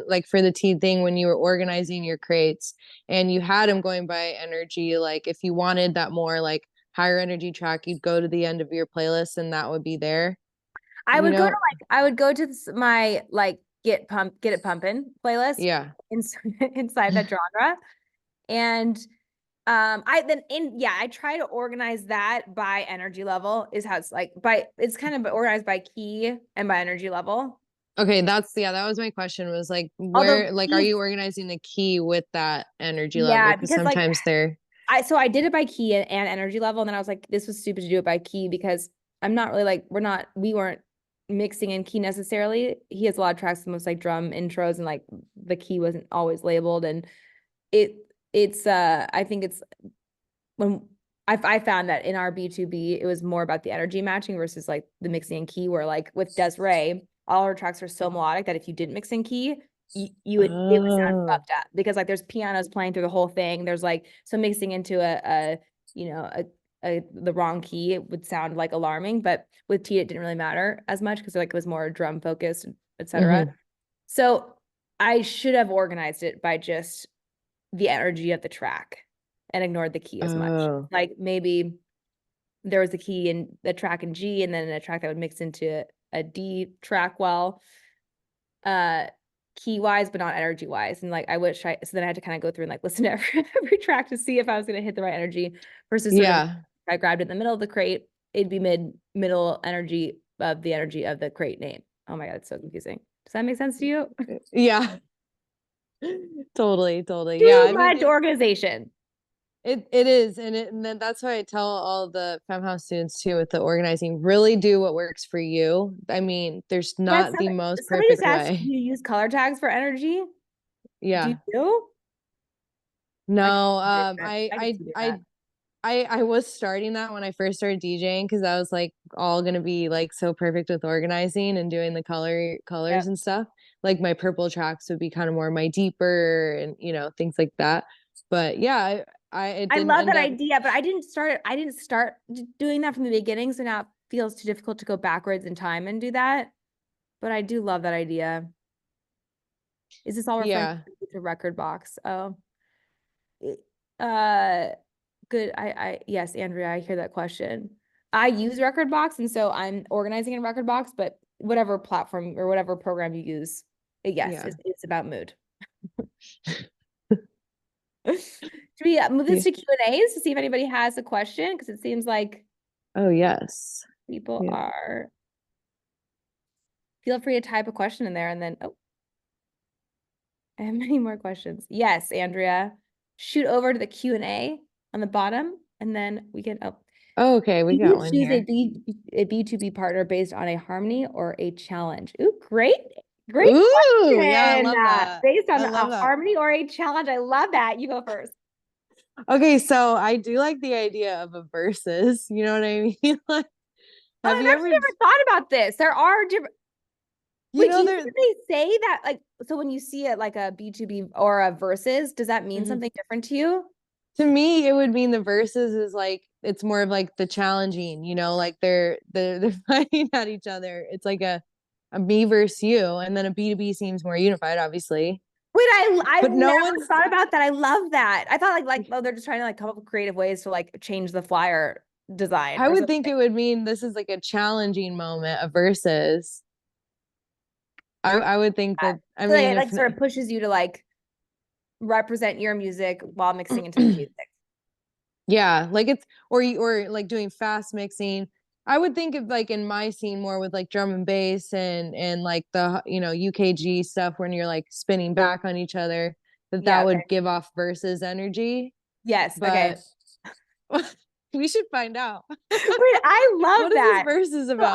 S1: like for the tea thing when you were organizing your crates and you had them going by energy, like if you wanted that more like higher energy track you'd go to the end of your playlist and that would be there
S2: I
S1: you
S2: would go to
S1: know
S2: I would go to my like get it pumping playlist
S1: yeah.
S2: in, inside that genre. And I then I try to organize that by energy level is how it's like it's kind of organized by key and by energy level.
S1: Okay, that was my question was like
S2: Although
S1: where like are
S2: keys,
S1: you organizing the key with that energy level?
S2: yeah,
S1: Because
S2: because like
S1: sometimes they're
S2: I did it by key and energy level, and then I was like, this was stupid to do it by key because I'm not really like we weren't mixing in key necessarily. He has a lot of tracks, most like drum intros, and like the key wasn't always labeled, and it it's I think it's when I found that in our B2B, it was more about the energy matching versus like the mixing and key, where like with Desiree, all her tracks are so melodic that if you didn't mix in key, it would sound
S1: oh.
S2: fucked up because like there's pianos playing through the whole thing. There's like so mixing into a you know the wrong key, it would sound like alarming. But with T, it didn't really matter as much because like it was more drum focused, etc.
S1: Mhm.
S2: So I should have organized it by just the energy of the track and ignored the key as much.
S1: Oh.
S2: Like maybe there was a key in the track in G and then a track that would mix into a D track well, uh key wise, but not energy wise. And like so then I had to kind of go through and like listen to every track to see if I was gonna hit the right energy versus sort of
S1: Yeah.
S2: I grabbed it in the middle of the crate. it'd be middle energy of the energy of the crate name. Oh my God, it's so confusing. Does that make sense to you?
S1: Yeah. Totally, totally. Yeah,
S2: Too
S1: I mean
S2: much organization.
S1: it is, and then that's why I tell all the Fem House students too with the organizing, really do what works for you. I mean, there's
S2: Yes,
S1: not the most
S2: somebody just
S1: perfect
S2: asked
S1: way.
S2: you to use color tags for energy. Do
S1: Yeah.
S2: you? I
S1: No,
S2: I can see that.
S1: I was starting that when I first started DJing because I was like all gonna be like so perfect with organizing and doing the colors
S2: Yep.
S1: and stuff. Like my purple tracks would be kind of more my deeper and things like that. But yeah, I it
S2: I
S1: didn't
S2: love
S1: end
S2: that
S1: up.
S2: idea, but I didn't start doing that from the beginning, so now it feels too difficult to go backwards in time and do that. But I do love that idea. Is this all referring
S1: Yeah.
S2: to record box? Oh, uh, good. Yes, Andrea, I hear that question. I use record box, and so I'm organizing in record box, but whatever platform or whatever program you use, yes,
S1: Yeah.
S2: it's about mood. Should we move
S1: Yeah.
S2: this to Q&As to see if anybody has a question? Because it seems like
S1: Oh, yes.
S2: people
S1: Yeah.
S2: are, feel free to type a question in there and then, oh, I have many more questions. Yes, Andrea, shoot over to the Q&A on the bottom and then we can, oh,
S1: Oh, okay,
S2: do
S1: we got
S2: you
S1: one
S2: choose
S1: here.
S2: a B2B partner based on a harmony or a challenge? Ooh, great
S1: Ooh, yeah, I
S2: question.
S1: love that.
S2: Based on
S1: I
S2: a
S1: love that.
S2: harmony or a challenge. I love that. You go first.
S1: Okay, so I do like the idea of a versus, you know what I mean? Like,
S2: Oh,
S1: have
S2: I've
S1: you
S2: actually
S1: ever,
S2: never thought about this. There are different.
S1: you
S2: Wait, do
S1: know,
S2: you
S1: there,
S2: think they say that like so when you see it like a B2B or a versus, does that mean
S1: mhm.
S2: something different to you?
S1: To me, it would mean the verses is like it's more of like the challenging, like they're fighting at each other. It's like a me versus you, and then a B2B seems more unified, obviously.
S2: Wait, I've
S1: But no
S2: never
S1: one's
S2: thought about that. I love that. I thought oh, they're just trying to like come up with creative ways to like change the flyer design
S1: I
S2: or
S1: would
S2: something.
S1: think it would mean this is like a challenging moment, a versus. I would think
S2: Like
S1: that, I
S2: so
S1: mean,
S2: it like sort of pushes you to like represent your music while mixing into the music.
S1: yeah, like it's or like doing fast mixing. I would think of like in my scene more with like drum and bass and like the UKG stuff when you're like spinning back on each other, that
S2: Yeah, okay.
S1: would give off versus energy.
S2: Yes, okay.
S1: But we should find out.
S2: Wait, I love
S1: What is this
S2: that.
S1: versus
S2: So
S1: about?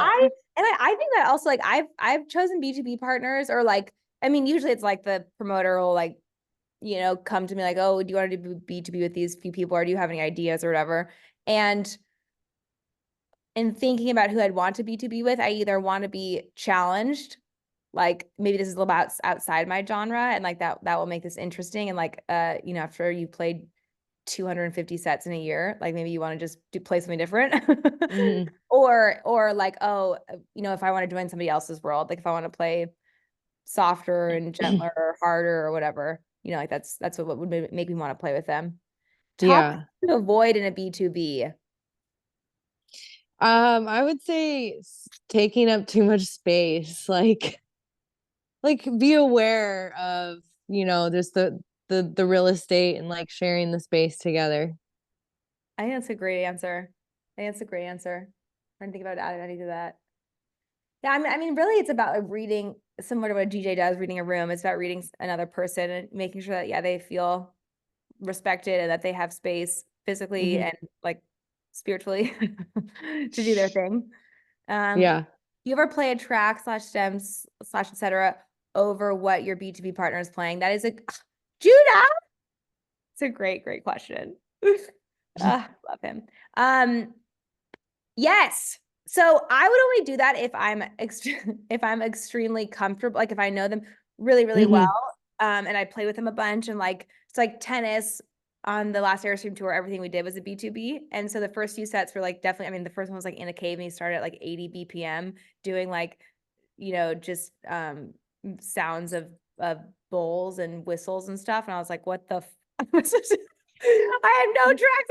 S2: I think that also like I've chosen B2B partners or like I mean usually it's like the promoter will like come to me like, oh, do you want to do B2B with these few people or do you have any ideas or whatever? And in thinking about who I'd want to B2B with, I either want to be challenged, like maybe this is a little bit outside my genre and like that will make this interesting. And like after you played 250 sets in a year, like maybe you want to just play something different.
S1: Mhm.
S2: Or like, oh, if I want to join somebody else's world, like if I want to play softer and gentler or harder or whatever, like that's what would make me want to play with them. Topics
S1: Yeah.
S2: to avoid in a B2B.
S1: I would say taking up too much space, like be aware of, just the real estate and like sharing the space together.
S2: I think that's a great answer. I think that's a great answer. I'm trying to think about adding any to that. Yeah, I mean, really, it's about like reading, similar to what a DJ does, reading a room. It's about reading another person and making sure that, yeah, they feel respected and that they have space physically
S1: Hmm.
S2: and like spiritually to do their thing.
S1: Yeah.
S2: You ever play a track slash stems slash etc. over what your B2B partner is playing? That is a Judah. It's a great question. Love him. Yes. So I would only do that if I'm if I'm extremely comfortable, like if I know them really well,
S1: Hmm.
S2: and I play with them a bunch, and like it's like tennis on the last Airstream tour, everything we did was a B2B, and so the first few sets were like definitely. I mean, the first one was like in a cave, and he started at like 80 BPM, doing like just sounds of bowls and whistles and stuff, and I was like, what the. I had no tracks.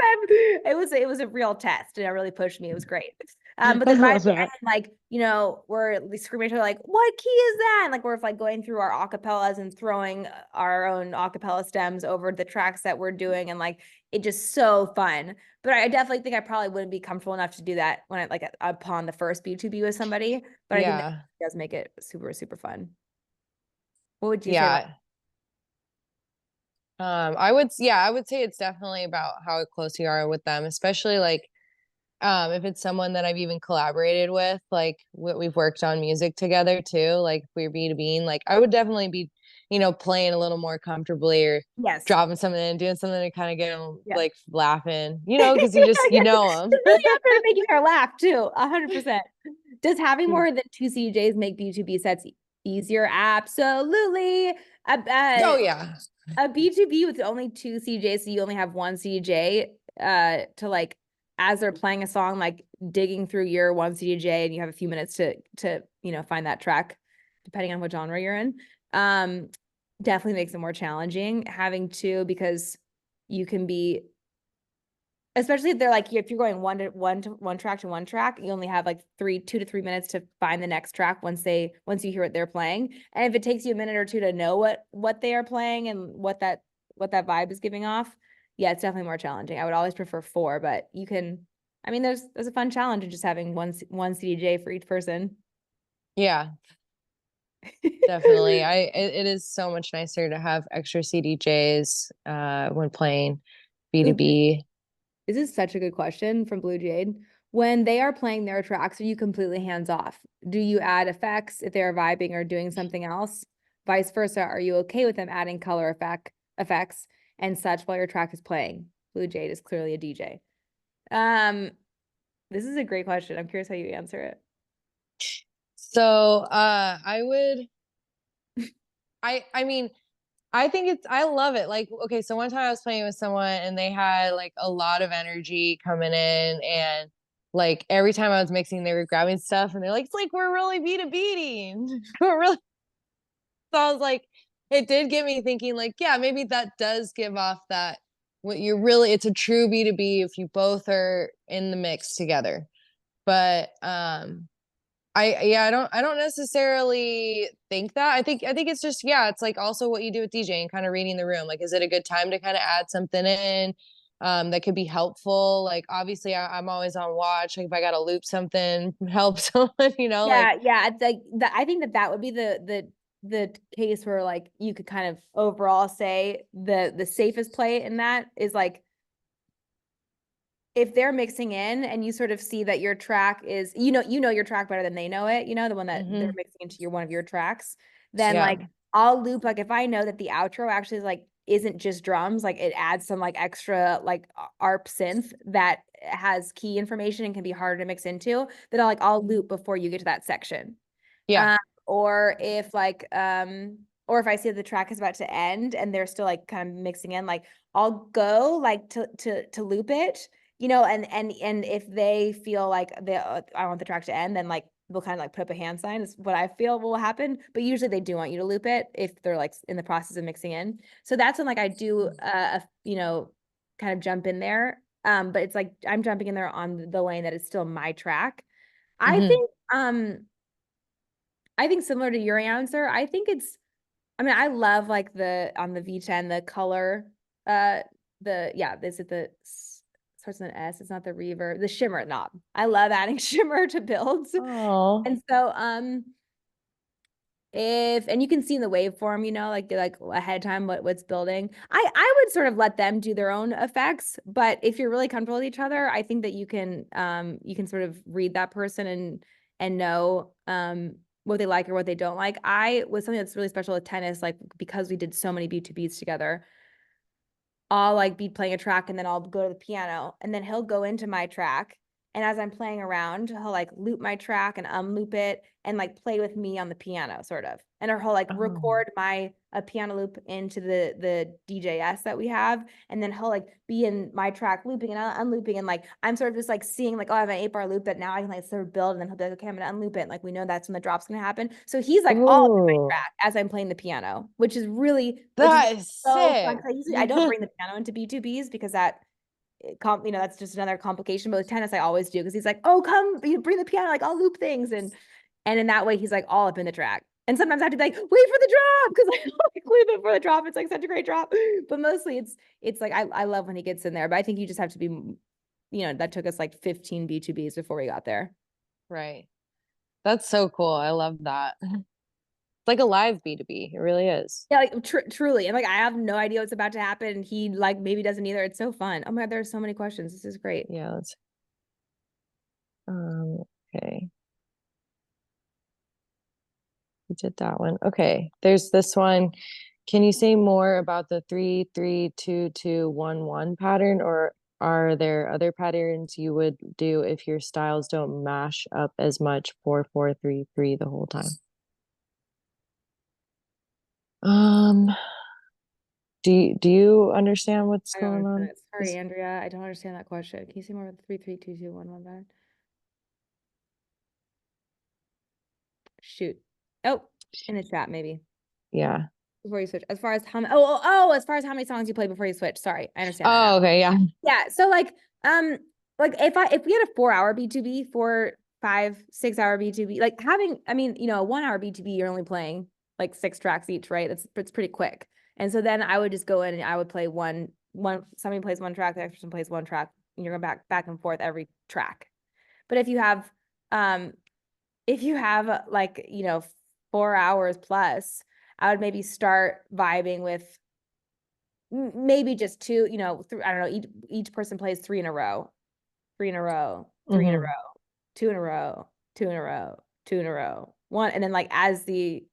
S2: It was a real test, and it really pushed me. It was great. But then by the end, like, you know, we're screaming at each other like, what key is that? And like we're like going through our acapellas and throwing our own acapella stems over the tracks that we're doing, and like it just so fun. But I definitely think I probably wouldn't be comfortable enough to do that when I like upon the first B2B with somebody. But I think that
S1: Yeah.
S2: does make it super, super fun. What would you say about
S1: Yeah. I would say it's definitely about how close you are with them, especially like if it's someone that I've even collaborated with, like we've worked on music together too, like if we're B2B, like I would definitely be, playing a little more comfortably or
S2: yes.
S1: dropping something and doing something to kind of get them
S2: Yeah.
S1: like laughing,
S2: Yeah,
S1: because you just,
S2: yeah.
S1: them.
S2: It's really out there making her laugh too. 100%. Does having more than two CDJs make B2B sets easier? Absolutely.
S1: Oh yeah.
S2: A B2B with only two CDJs, so you only have one CDJ to like as they're playing a song, like digging through your one CDJ, and you have a few minutes to find that track, depending on what genre you're in. Definitely makes it more challenging having two, because you can be, especially if they're like, if you're going one track to one track, you only have like 2 to 3 minutes to find the next track once you hear what they're playing. And if it takes you a minute or two to know what they are playing and what that vibe is giving off, yeah, it's definitely more challenging. I would always prefer four, but you can, I mean, there's a fun challenge in just having one CDJ for each person.
S1: Yeah, definitely. It is so much nicer to have extra CDJs when playing
S2: Ooh,
S1: B2B.
S2: this is such a good question from Blue Jade. When they are playing their tracks, are you completely hands off? Do you add effects if they're vibing or doing something else? Vice versa, are you okay with them adding color effects and such while your track is playing? Blue Jade is clearly a DJ. Um, this is a great question. I'm curious how you answer it.
S1: So I mean, I love it. Like, okay, so one time I was playing with someone and they had like a lot of energy coming in, and like every time I was mixing, they were grabbing stuff and they're like, it's like we're really B2Bing. We're really, so I was like, it did get me thinking, like, yeah, maybe that does give off that what you're really, it's a true B2B if you both are in the mix together. But I don't necessarily think that. I think it's just, yeah, it's like also what you do with DJing, kind of reading the room. Like, is it a good time to kind of add something in that could be helpful? Like, obviously, I'm always on watch. Like, if I got to loop something, help someone, like,
S2: Yeah. It's like that. I think that would be the case where like you could kind of overall say the safest play in that is like if they're mixing in and you sort of see that your track is, your track better than they know it, the one that they're
S1: mm-hmm.
S2: mixing into one of your tracks, then
S1: Yeah,
S2: like I'll loop, like if I know that the outro actually is like isn't just drums, like it adds some like extra like ARP synth that has key information and can be harder to mix into, then I'll loop before you get to that section.
S1: yeah,
S2: Um, or if I see that the track is about to end and they're still like kind of mixing in, like I'll go like to loop it, and if they feel like I want the track to end, then like they'll kind of like put up a hand sign is what I feel will happen. But usually they do want you to loop it if they're like in the process of mixing in. So that's when like I do kind of jump in there. But it's like I'm jumping in there on the lane that is still my track. I
S1: mm-hmm.
S2: think I think similar to your answer, I mean, I love like on the V10, the color, is it starts with an S, it's not the reverb, the shimmer knob. I love adding shimmer to builds.
S1: Oh,
S2: And so, and you can see in the waveform, like ahead of time what's building. I would sort of let them do their own effects, but if you're really comfortable with each other, I think that you can sort of read that person and know what they like or what they don't like. I was something that's really special with tennis, like because we did so many B2Bs together. I'll like be playing a track and then I'll go to the piano and then he'll go into my track. And as I'm playing around, he'll like loop my track and unloop it and like play with me on the piano, sort of. And or he'll like
S1: oh,
S2: record a piano loop into the DJS that we have. And then he'll like be in my track looping and unlooping. And like I'm sort of just like seeing like, oh, I have an 8-bar loop that now I can like sort of build. And then he'll be like, okay, I'm gonna unloop it. And like we know that's when the drop's gonna happen. So he's like all in my
S1: oh,
S2: track as I'm playing the piano, which is
S1: that is
S2: so fun.
S1: sick.
S2: Because I don't bring the piano into B2Bs because that that's just another complication. But with tennis, I always do, because he's like, oh, come, you bring the piano, like I'll loop things. And in that way, he's like all up in the track. And sometimes I have to be like, wait for the drop, because I like leave it for the drop. It's like such a great drop. But mostly it's like I love when he gets in there. But I think you just have to be, that took us like 15 B2Bs before we got there.
S1: Right. That's so cool. I love that. It's like a live B2B. It really is.
S2: Yeah, like truly. And like I have no idea what's about to happen. And he like maybe doesn't either. It's so fun. Oh my God, there are so many questions. This is great.
S1: Yeah, that's okay. We did that one. Okay. There's this one. Can you say more about the 3-3-2-2-1-1 pattern, or are there other patterns you would do if your styles don't mash up as much 4-4-3-3 the whole time? Um, do you understand what's
S2: I don't
S1: going
S2: understand
S1: on?
S2: it. Sorry, Andrea. I don't understand that question. Can you say more about the 3-3-2-2-1-1 pattern? Shoot. Oh, in the chat, maybe.
S1: Yeah.
S2: Before you switch. As far as how many, as far as how many songs you play before you switch. Sorry, I understand that now.
S1: Oh, okay, yeah.
S2: Yeah. So if we had a 4-hour B2B, 4, 5, 6-hour B2B, like having, a 1-hour B2B, you're only playing like 6 tracks each, right? It's pretty quick. And so then I would just go in and I would play one, somebody plays one track, the next person plays one track, and you're going back and forth every track. But if you have, like, 4 hours plus, I would maybe start vibing with maybe just 2, I don't know, each person plays 3 in a row, 3 in a row, 3 in a row, 2 in a row, 2 in a row, 2 in a row, 1. And then like as the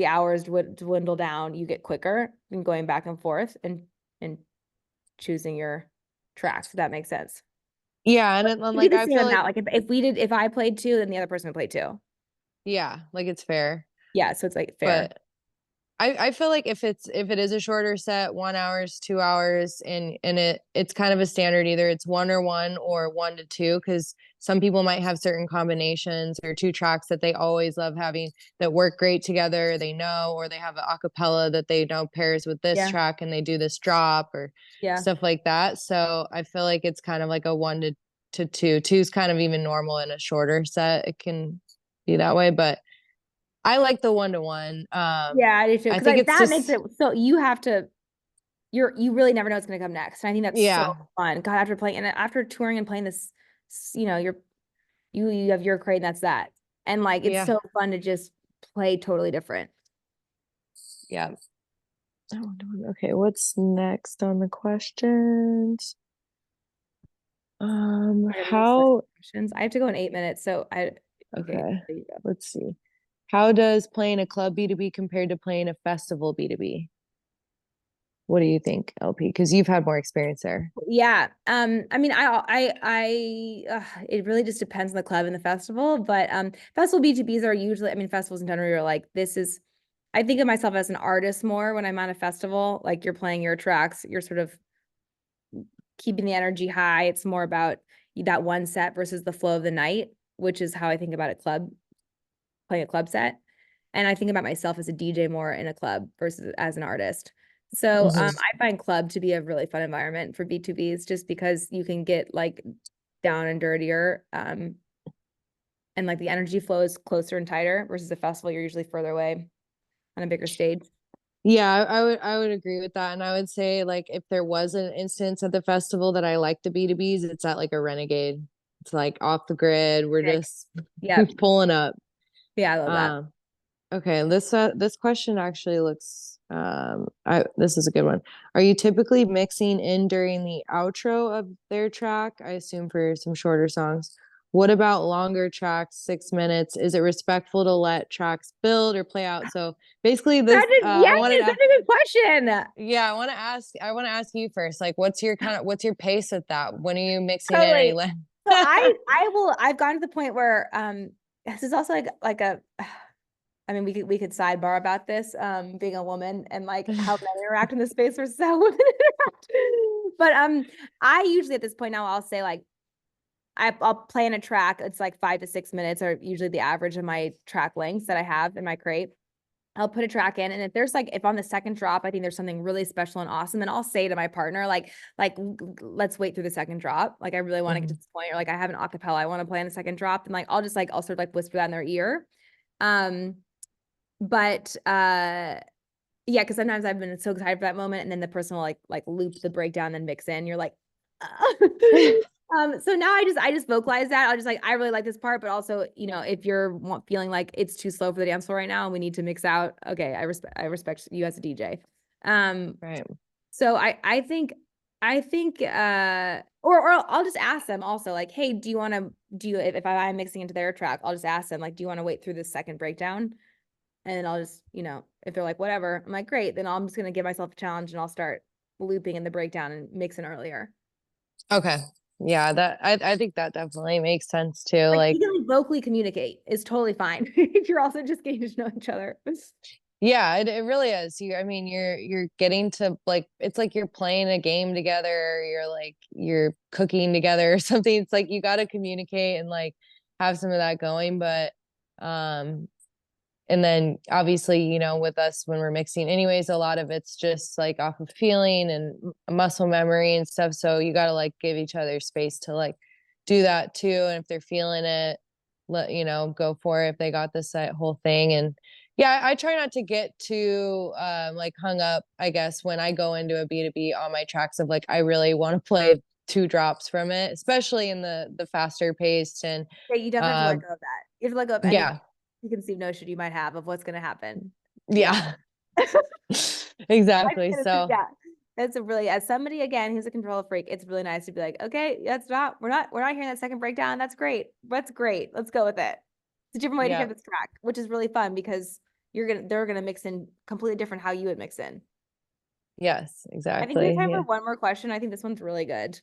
S2: hours dwindle down, you get quicker and going back and forth and choosing your tracks. If that makes sense.
S1: Yeah, and
S2: We
S1: like
S2: do the
S1: I
S2: same
S1: feel like
S2: amount. Like if I played 2, then the other person would play 2.
S1: yeah, like it's fair.
S2: Yeah, so it's like fair.
S1: But I feel like if it is a shorter set, 1 hours, 2 hours, and it's kind of a standard, either it's 1 or 1 to 2, because some people might have certain combinations or 2 tracks that they always love having that work great together, they know, or they have an acapella that they know pairs with this
S2: Yeah.
S1: track and they do this drop or
S2: Yeah.
S1: stuff like that. So I feel like it's kind of like a 1 to 2. Two's kind of even normal in a shorter set. It can be that way, but I like the 1-to-1.
S2: Yeah, I do too.
S1: I
S2: Because
S1: think
S2: like
S1: it's
S2: that makes
S1: just
S2: it so you have to you really never know what's gonna come next. And I think that's so
S1: yeah,
S2: fun. God, after touring and playing this, you have your crate and that's that. And like it's
S1: yeah,
S2: so fun to just play totally different.
S1: yeah. Oh, okay, what's next on the questions? How
S2: Questions. I have to go in 8 minutes. So okay.
S1: okay,
S2: There you go.
S1: let's see. How does playing a club B2B compared to playing a festival B2B? What do you think, LP? Because you've had more experience there.
S2: Yeah. It really just depends on the club and the festival, but festival B2Bs are usually, festivals in general are like, I think of myself as an artist more when I'm on a festival. Like you're playing your tracks, you're sort of keeping the energy high. It's more about that one set versus the flow of the night, which is how I think about playing a club set. And I think about myself as a DJ more in a club versus as an artist. So I find club to be a really fun environment for B2Bs, just because you can get like down and dirtier. And like the energy flow is closer and tighter versus a festival, you're usually further away on a bigger stage.
S1: Yeah, I would agree with that. And I would say, like, if there was an instance at the festival that I like the B2Bs, it's at like a Renegade. It's like off the grid. We're just
S2: Yeah.
S1: pulling up.
S2: Yeah, I love that.
S1: Okay, this question actually looks this is a good one. Are you typically mixing in during the outro of their track? I assume for some shorter songs. What about longer tracks, 6 minutes? Is it respectful to let tracks build or play out? So basically this
S2: Yes,
S1: I wanted to
S2: that's a good question.
S1: yeah, I want to ask you first. Like what's your pace at that? When are you mixing in? Are you
S2: Totally.
S1: let
S2: So I've gotten to the point where this is also like a we could sidebar about this, being a woman and like how men interact in the space versus how women interact. But I usually at this point now I'll say like I'll play in a track. It's like 5 to 6 minutes are usually the average of my track lengths that I have in my crate. I'll put a track in, and if there's like, if on the second drop, I think there's something really special and awesome, then I'll say to my partner, like, let's wait through the second drop. Like, I really want to get to this point, or like, I have an acapella, I want to play on the second drop. And like, I'll just like, I'll sort of like whisper that in their ear. But yeah, because sometimes I've been so excited for that moment, and then the person will like loop the breakdown, then mix in. You're like, so now I just vocalize that. I'll just like, I really like this part, but also, you know, if you're feeling like it's too slow for the dance floor right now and we need to mix out, okay, I respect you as a DJ.
S1: Right.
S2: So or I'll just ask them also, like, hey, if I'm mixing into their track, I'll just ask them, like, do you want to wait through the second breakdown? And then I'll just, you know, if they're like, whatever, I'm like, great, then I'm just gonna give myself a challenge and I'll start looping in the breakdown and mixing earlier.
S1: Okay. Yeah, that I think that definitely makes sense too.
S2: Like,
S1: Like,
S2: even vocally communicate is totally fine if you're also just getting to know each other.
S1: yeah, it really is. I mean, you're getting to like, it's like you're playing a game together, or you're cooking together or something. It's like you got to communicate and like have some of that going. But um, and then obviously, with us when we're mixing, anyways, a lot of it's just like off of feeling and muscle memory and stuff. So you got to like give each other space to like do that too. And if they're feeling it, go for it if they got this whole thing. And yeah, I try not to get too like hung up, I guess, when I go into a B2B on my tracks of like I really want to play two drops from it, especially in the faster paced. And
S2: Yeah, you definitely have to let go of that. You have to let go of any
S1: yeah,
S2: preconceived notion you might have of what's going to happen. Yeah.
S1: yeah. Exactly. So
S2: Yeah. That's a really, as somebody again who's a control freak, it's really nice to be like, okay, we're not hearing that second breakdown. That's great. That's great. Let's go with it. It's a different way to hear
S1: yeah.
S2: this track, which is really fun because they're gonna mix in completely different how you would mix in.
S1: Yes,
S2: I think we have
S1: exactly.
S2: time for
S1: Yeah.
S2: one more question. I think this one's really good.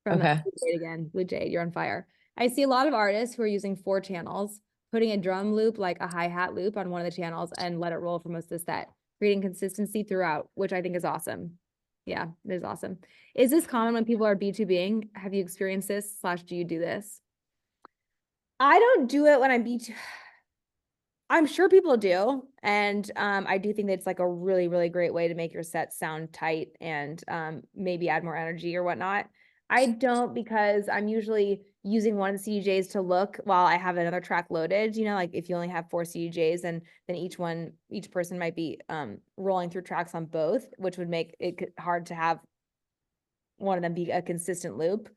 S2: From
S1: Okay.
S2: Blue Jade again. Blue Jade, you're on fire. I see a lot of artists who are using 4 channels, putting a drum loop, like a hi-hat loop on one of the channels and let it roll for most of the set, creating consistency throughout, which I think is awesome. Yeah, it is awesome. Is this common when people are B2Bing? Have you experienced this / do you do this? I don't do it when I'm B2. I'm sure people do. And I do think that it's like a really, really great way to make your set sound tight and maybe add more energy or whatnot. I don't, because I'm usually using one of the CDJs to look while I have another track loaded. You know, like if you only have 4 CDJs, and then each person might be rolling through tracks on both, which would make it hard to have one of them be a consistent loop.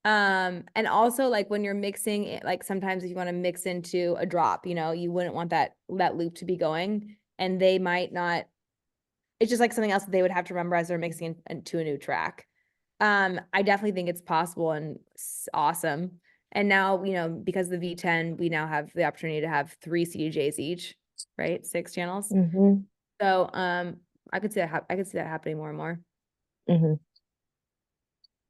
S2: And also like when you're mixing it, like sometimes if you want to mix into a drop, you know, you wouldn't want that loop to be going, and they might not, it's just like something else that they would have to remember as they're mixing into a new track. I definitely think it's possible and awesome. And now, you know, because of the V10, we now have the opportunity to have 3 CDJs each, right? 6 channels.
S1: Hmm.
S2: So I could see that happening more and more.
S1: Hmm.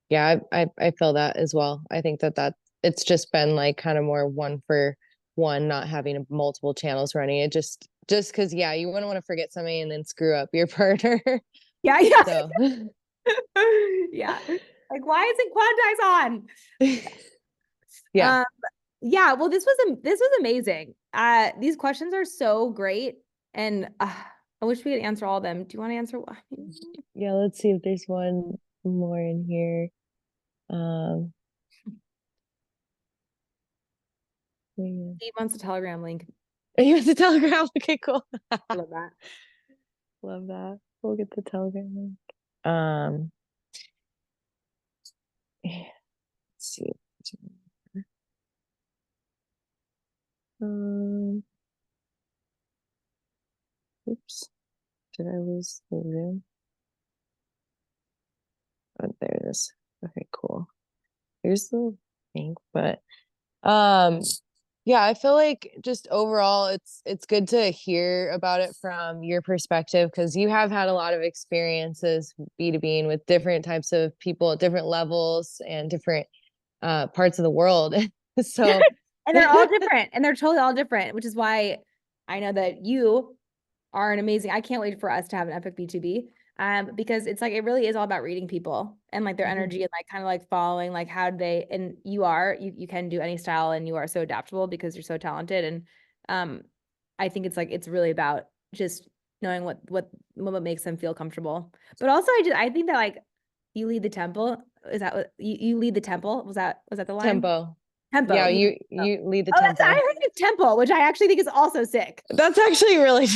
S1: Yeah, I feel that as well. I think that it's just been like kind of more one for one, not having multiple channels running. It just because yeah, you wouldn't want to forget something and then screw up your partner.
S2: Yeah, yeah.
S1: So
S2: Yeah. Like, why isn't Quantize on?
S1: yeah.
S2: Um, yeah, well, this was amazing. These questions are so great, and I wish we could answer all of them. Do you want to answer one?
S1: Yeah, let's see if there's one more in here. Um yeah.
S2: Steve wants a Telegram link.
S1: You have the Telegram. Okay, cool.
S2: I love that.
S1: Love that. We'll get the Telegram link. Um let's see. Um oops. Did I lose the Zoom? Oh, there it is. Okay, cool. Here's the link, but um yeah, I feel like just overall it's good to hear about it from your perspective because you have had a lot of experiences B2B with different types of people at different levels and different parts of the world. So
S2: And they're all different, and they're totally all different, which is why I know that you are an amazing. I can't wait for us to have an epic B2B. Because it's like it really is all about reading people and like their
S1: Mhm.
S2: energy and like kind of like following like how they, and you can do any style, and you are so adaptable because you're so talented. And I think it's like it's really about just knowing what makes them feel comfortable. But also I think that like you lead the temple. Is that what you lead the temple? Was that the line?
S1: Tempo.
S2: Tempo.
S1: Yeah, you lead the
S2: Oh, that's I
S1: tempo.
S2: heard it's temple, which I actually think is also sick.
S1: That's actually really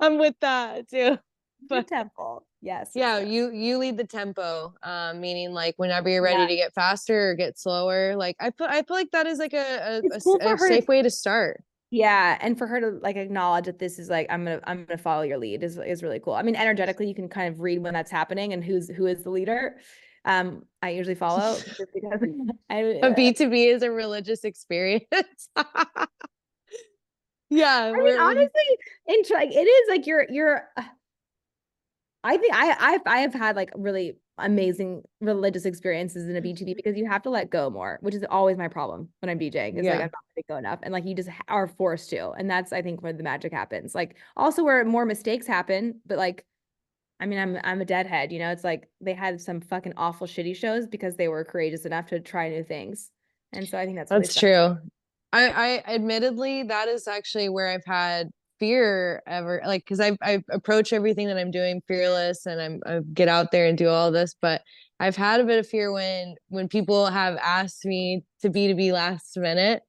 S1: I'm with that too.
S2: The
S1: But
S2: temple. Yes, yes,
S1: yeah,
S2: yes.
S1: you lead the tempo, meaning like whenever you're ready
S2: Yeah.
S1: to get faster or get slower. Like I feel like that is like
S2: It's cool for
S1: a
S2: her
S1: safe
S2: to
S1: way to start.
S2: yeah, and for her to like acknowledge that this is like I'm gonna follow your lead is really cool. I mean, energetically you can kind of read when that's happening and who is the leader. I usually follow just because
S1: A
S2: I
S1: B2B is a religious experience. Yeah,
S2: I mean,
S1: we're
S2: honestly, like it is like you're. I think I have had like really amazing religious experiences in a B2B because you have to let go more, which is always my problem when I'm DJing. Is like
S1: yeah.
S2: I'm not letting go enough, and like you just are forced to, and that's I think where the magic happens. Like also where more mistakes happen, but like I mean I'm a deadhead, you know. It's like they had some fucking awful shitty shows because they were courageous enough to try new things, and so I think that's really
S1: That's
S2: special.
S1: true. I admittedly that is actually where I've had fear ever like because I approach everything that I'm doing fearless and I get out there and do all this, but I've had a bit of fear when people have asked me to B2B last minute.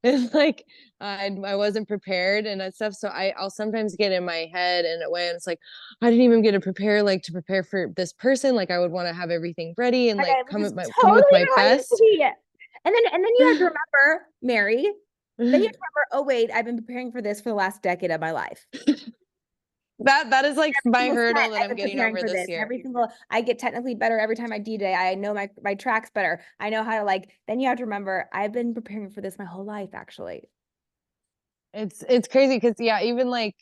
S1: It's like I wasn't prepared and that stuff. So I'll sometimes get in my head in a way and it's like I didn't even get to prepare like to prepare for this person. Like I would want to have everything ready and like
S2: Okay, which is
S1: come with
S2: totally
S1: my
S2: how I used to
S1: best.
S2: be. And then you have to remember, Mary, then you have to remember, oh wait, I've been preparing for this for the last decade of my life.
S1: That is like
S2: Every
S1: my
S2: single set,
S1: hurdle that
S2: I've
S1: I'm
S2: been
S1: getting
S2: preparing
S1: over
S2: for
S1: this
S2: this.
S1: year.
S2: Every single I get technically better every time I DJ. I know my tracks better. I know how to like, then you have to remember, I've been preparing for this my whole life, actually.
S1: It's crazy because yeah, even like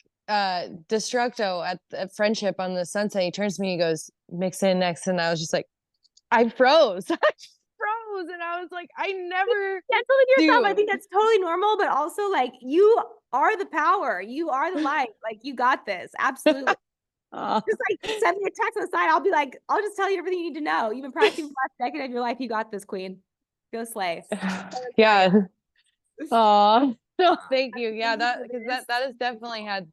S1: Destructo at Friendship on the Sunset, he turns to me, he goes, mix in next, and I was just like, I froze. I froze, and I was like, I never
S2: Gentle with yourself. I
S1: do.
S2: think that's totally normal, but also like you are the power. You are the light. Like you got this. Absolutely.
S1: Uh,
S2: Just like send me a text on the side. I'll be like, I'll just tell you everything you need to know. You've been practicing the last decade of your life. You got this, queen. Go slay. So
S1: yeah.
S2: excited.
S1: Aw. No, thank
S2: I'm
S1: you. Yeah,
S2: thankful
S1: that
S2: for
S1: because
S2: this.
S1: that has definitely had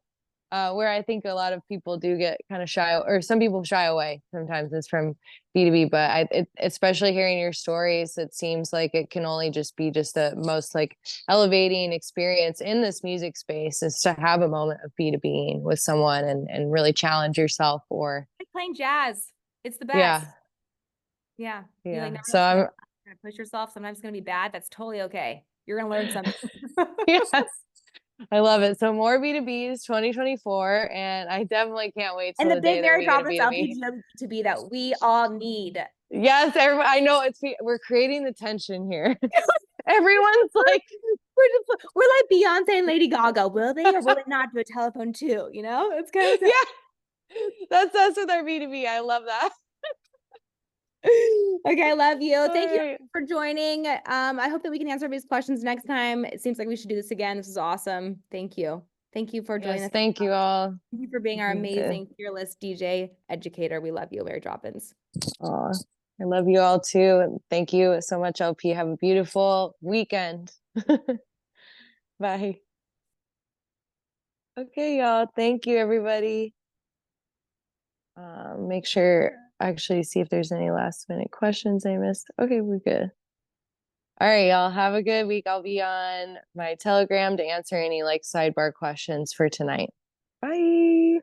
S1: where I think a lot of people do get kind of shy, or some people shy away sometimes is from B2B. But especially hearing your stories, it seems like it can only just be just the most like elevating experience in this music space is to have a moment of B2B with someone and really challenge yourself. Or
S2: Like playing jazz. It's the best.
S1: yeah,
S2: Yeah. You like
S1: yeah.
S2: never know
S1: So
S2: what's
S1: I'm
S2: gonna push yourself. Sometimes it's gonna be bad. That's totally okay. You're gonna learn something.
S1: yes, I love it. So more B2Bs 2024, and I definitely can't wait
S2: And
S1: till
S2: the
S1: the day
S2: big
S1: that
S2: Mary
S1: we get a
S2: Droppinz
S1: B2B.
S2: LPG to be that we all need.
S1: Yes, everybody, I know we're creating the tension here. Everyone's like,
S2: We're like Beyonce and Lady Gaga. Will they or will they not do a telephone too? You know, it's kind of
S1: yeah, that's us with our B2B. I love that.
S2: okay. I love you.
S1: All
S2: Thank you
S1: right.
S2: for joining. I hope that we can answer these questions next time. It seems like we should do this again. This is awesome. Thank you. Thank you for joining
S1: Yes,
S2: us.
S1: thank you all.
S2: Thank you for being our amazing, fearless DJ educator. We love you, Mary Droppins.
S1: Aw, I love you all too. Thank you so much, LP. Have a beautiful weekend. Bye. Okay, y'all. Thank you, everybody. Make sure actually see if there's any last minute questions I missed. Okay, we're good. All right, y'all. Have a good week. I'll be on my Telegram to answer any like sidebar questions for tonight. Bye.